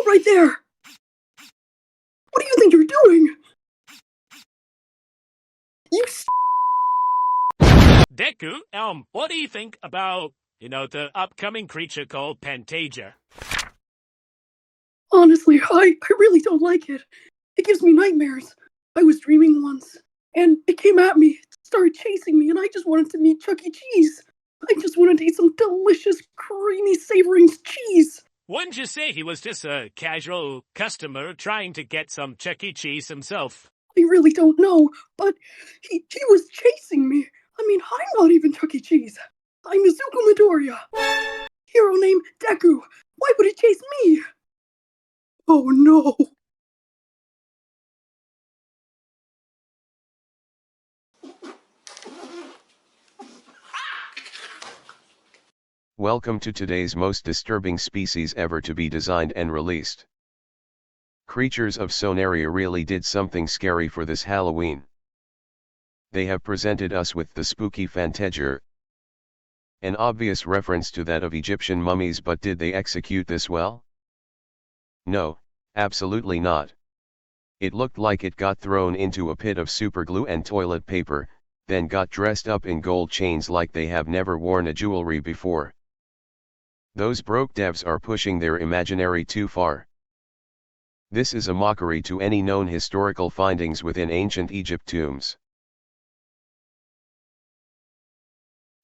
Stop right there! What do you think you're doing? You Deku, what do you think about, the upcoming creature called Phantejer? Honestly, I really don't like it. It gives me nightmares. I was dreaming once, and it came at me, started chasing me, and I just wanted to meet Chuck E. Cheese. I just wanted to eat some delicious, creamy, savory cheese. Wouldn't you say he was just a casual customer trying to get some Chuck E. Cheese himself? I really don't know, but he was chasing me. I mean, I'm not even Chuck E. Cheese. I'm Izuku Midoriya. Hero name Deku. Why would it chase me? Oh no. Welcome to today's most disturbing species ever to be designed and released. Creatures of Sonaria really did something scary for this Halloween. They have presented us with the spooky Phantejer, an obvious reference to that of Egyptian mummies, but did they execute this well? No, absolutely not. It looked like it got thrown into a pit of superglue and toilet paper, then got dressed up in gold chains like they have never worn a jewelry before. Those broke devs are pushing their imaginary too far. This is a mockery to any known historical findings within ancient Egypt tombs.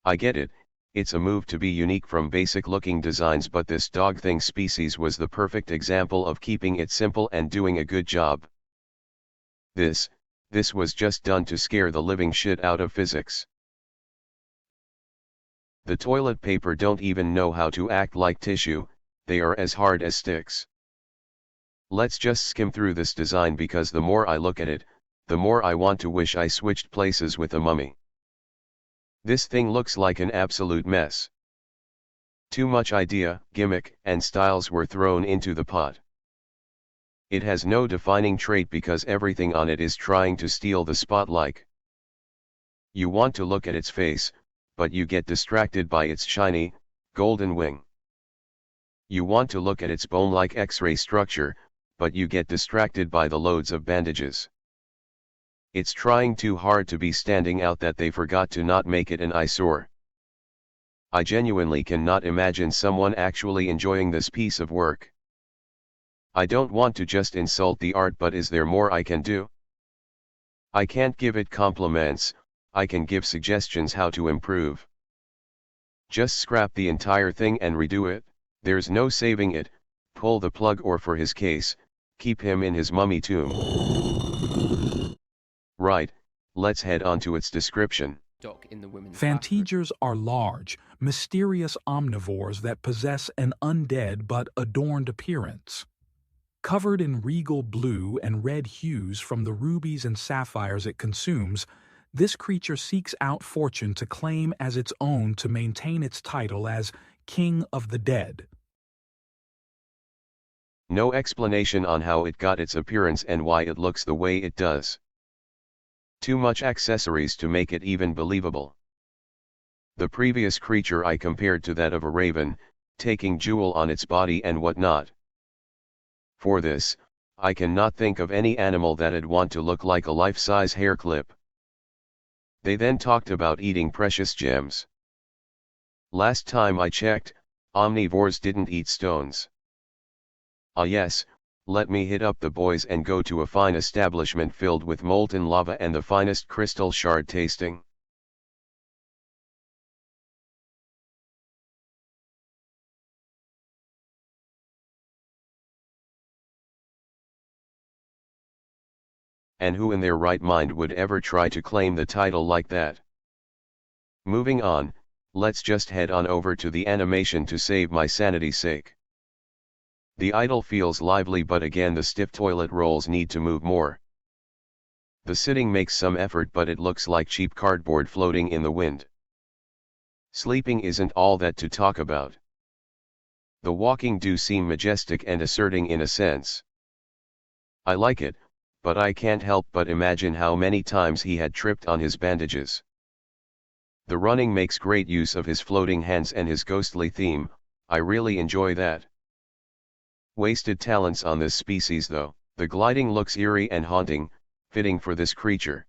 I get it, it's a move to be unique from basic looking designs, but this dog thing species was the perfect example of keeping it simple and doing a good job. This was just done to scare the living shit out of physics. The toilet paper don't even know how to act like tissue, they are as hard as sticks. Let's just skim through this design, because the more I look at it, the more I want to wish I switched places with the mummy. This thing looks like an absolute mess. Too much idea, gimmick, and styles were thrown into the pot. It has no defining trait because everything on it is trying to steal the spotlight. You want to look at its face, but you get distracted by its shiny, golden wing. You want to look at its bone-like X-ray structure, but you get distracted by the loads of bandages. It's trying too hard to be standing out that they forgot to not make it an eyesore. I genuinely cannot imagine someone actually enjoying this piece of work. I don't want to just insult the art, but is there more I can do? I can't give it compliments, I can give suggestions how to improve. Just scrap the entire thing and redo it, there's no saving it, pull the plug, or for his case, keep him in his mummy tomb. Right, let's head on to its description. Phantejers are large, mysterious omnivores that possess an undead but adorned appearance. Covered in regal blue and red hues from the rubies and sapphires it consumes, this creature seeks out fortune to claim as its own to maintain its title as King of the Dead. No explanation on how it got its appearance and why it looks the way it does. Too much accessories to make it even believable. The previous creature I compared to that of a raven, taking jewel on its body and whatnot. For this, I cannot think of any animal that'd want to look like a life-size hair clip. They then talked about eating precious gems. Last time I checked, omnivores didn't eat stones. Ah yes, let me hit up the boys and go to a fine establishment filled with molten lava and the finest crystal shard tasting. And who in their right mind would ever try to claim the title like that? Moving on, let's just head on over to the animation to save my sanity's sake. The idol feels lively, but again the stiff toilet rolls need to move more. The sitting makes some effort, but it looks like cheap cardboard floating in the wind. Sleeping isn't all that to talk about. The walking do seem majestic and asserting in a sense. I like it, but I can't help but imagine how many times he had tripped on his bandages. The running makes great use of his floating hands and his ghostly theme, I really enjoy that. Wasted talents on this species though. The gliding looks eerie and haunting, fitting for this creature.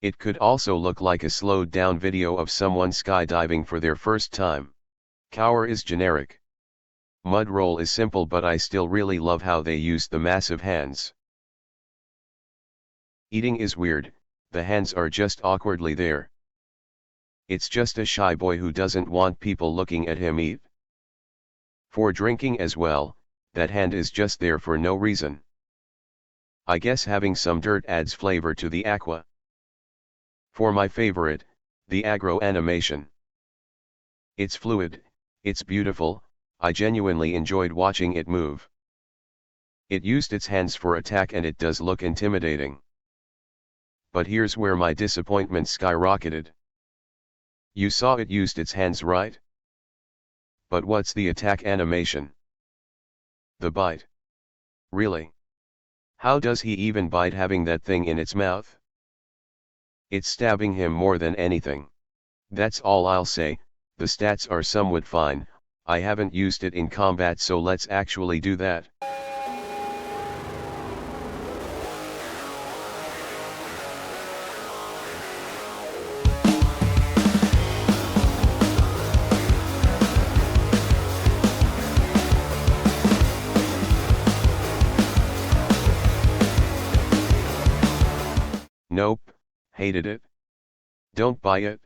It could also look like a slowed down video of someone skydiving for their first time. Cower is generic. Mudroll is simple, but I still really love how they used the massive hands. Eating is weird, the hands are just awkwardly there. It's just a shy boy who doesn't want people looking at him eat. For drinking as well, that hand is just there for no reason. I guess having some dirt adds flavor to the aqua. For my favorite, the aggro animation. It's fluid, it's beautiful, I genuinely enjoyed watching it move. It used its hands for attack and it does look intimidating. But here's where my disappointment skyrocketed. You saw it used its hands, right? But what's the attack animation? The bite. Really? How does he even bite having that thing in its mouth? It's stabbing him more than anything. That's all I'll say. The stats are somewhat fine, I haven't used it in combat, so let's actually do that. Nope, hated it. Don't buy it.